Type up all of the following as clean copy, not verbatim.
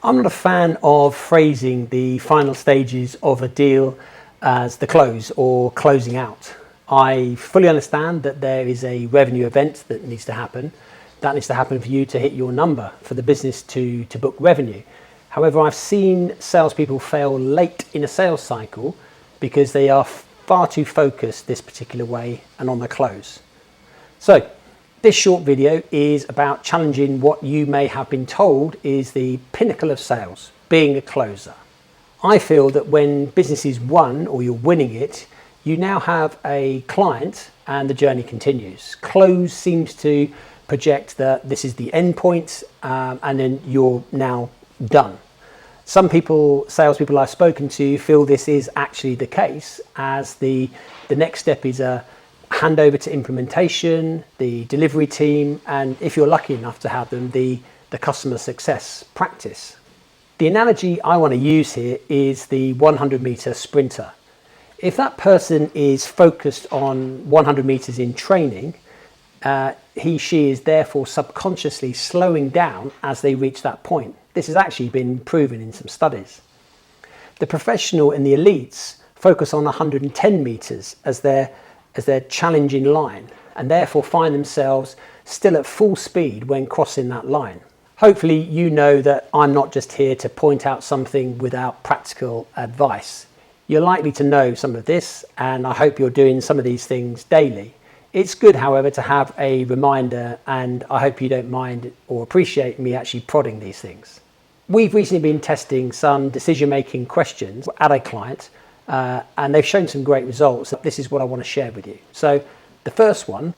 I'm not a fan of phrasing the final stages of a deal as the close or closing out. I fully understand that there is a revenue event that needs to happen. That needs to happen for you to hit your number, for the business to book revenue. However, I've seen salespeople fail late in a sales cycle because they are far too focused this particular way and on the close. So, this short video is about challenging what you may have been told is the pinnacle of sales, being a closer. I feel that when business is won or you're winning it, you now have a client and the journey continues. Close seems to project that this is the end point and then you're now done. Some people, salespeople I've spoken to, feel this is actually the case, as the next step is a handover to implementation, the delivery team, and if you're lucky enough to have them, the customer success practice. The analogy I want to use here is the 100-meter sprinter. If that person is focused on 100 meters in training, she is therefore subconsciously slowing down as they reach that point. This has actually been proven in some studies. The professional and the elites focus on 110 meters as their challenging line, and therefore find themselves still at full speed when crossing that line. Hopefully you know that I'm not just here to point out something without practical advice. You're likely to know some of this, and I hope you're doing some of these things daily. It's good, however, to have a reminder, and I hope you don't mind or appreciate me actually prodding these things. We've recently been testing some decision-making questions at a client, and they've shown some great results. This is what I want to share with you. So the first one,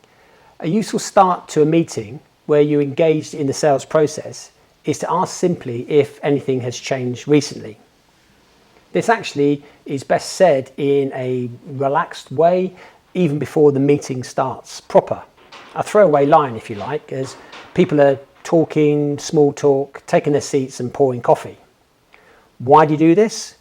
a useful start to a meeting where you're engaged in the sales process is to ask simply if anything has changed recently. This actually is best said in a relaxed way, even before the meeting starts proper. A throwaway line, if you like, as people are talking, small talk, taking their seats and pouring coffee. Why do you do this?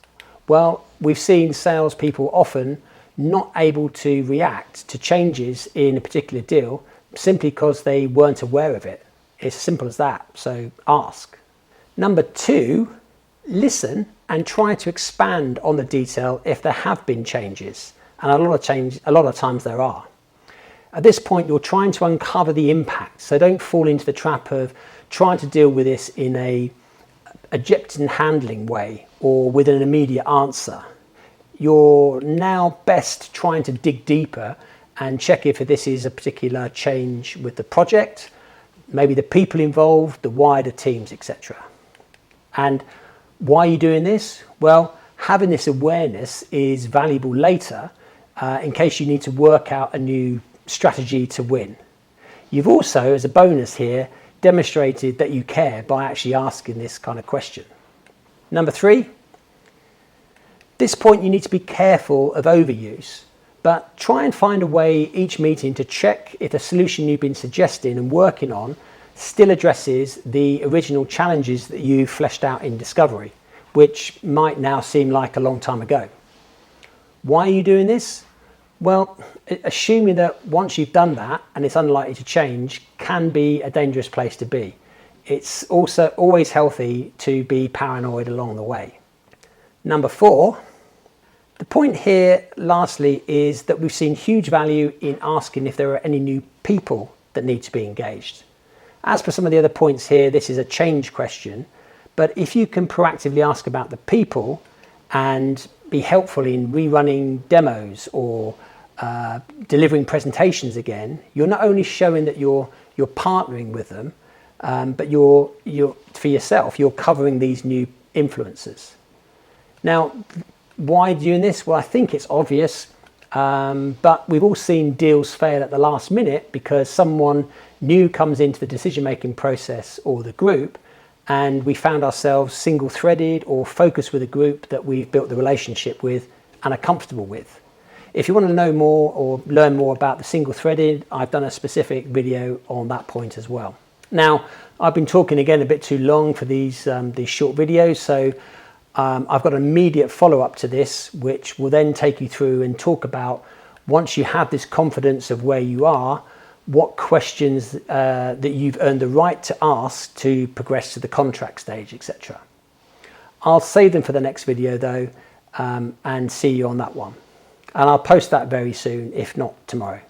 Well, we've seen salespeople often not able to react to changes in a particular deal simply because they weren't aware of it. It's as simple as that, so ask. Number two, listen and try to expand on the detail if there have been changes, and a lot of times there are. At this point, you're trying to uncover the impact, so don't fall into the trap of trying to deal with this in a Egyptian handling way or with an immediate answer. You're now best trying to dig deeper and check if this is a particular change with the project, maybe the people involved, the wider teams, etc. And why are you doing this? Well, having this awareness is valuable later in case you need to work out a new strategy to win. You've also, as a bonus here, demonstrated that you care by actually asking this kind of question. Number three, this point you need to be careful of overuse, but try and find a way each meeting to check if the solution you've been suggesting and working on still addresses the original challenges that you fleshed out in discovery, which might now seem like a long time ago. Why are you doing this? Well, assuming that once you've done that and it's unlikely to change can be a dangerous place to be. It's also always healthy to be paranoid along the way. Number four, the point here lastly is that we've seen huge value in asking if there are any new people that need to be engaged. As per some of the other points here, this is a change question, but if you can proactively ask about the people and be helpful in rerunning demos or delivering presentations again, you're not only showing that you're partnering with them, but you're for yourself, you're covering these new influencers. Now, why doing this? Well, I think it's obvious, but we've all seen deals fail at the last minute because someone new comes into the decision-making process or the group, and we found ourselves single-threaded or focused with a group that we've built the relationship with and are comfortable with. If you want to know more or learn more about the single-threaded, I've done a specific video on that point as well. Now, I've been talking again a bit too long for these short videos, so I've got an immediate follow-up to this, which will then take you through and talk about, once you have this confidence of where you are, what questions that you've earned the right to ask to progress to the contract stage, etc. I'll save them for the next video though, and see you on that one. And I'll post that very soon, if not tomorrow.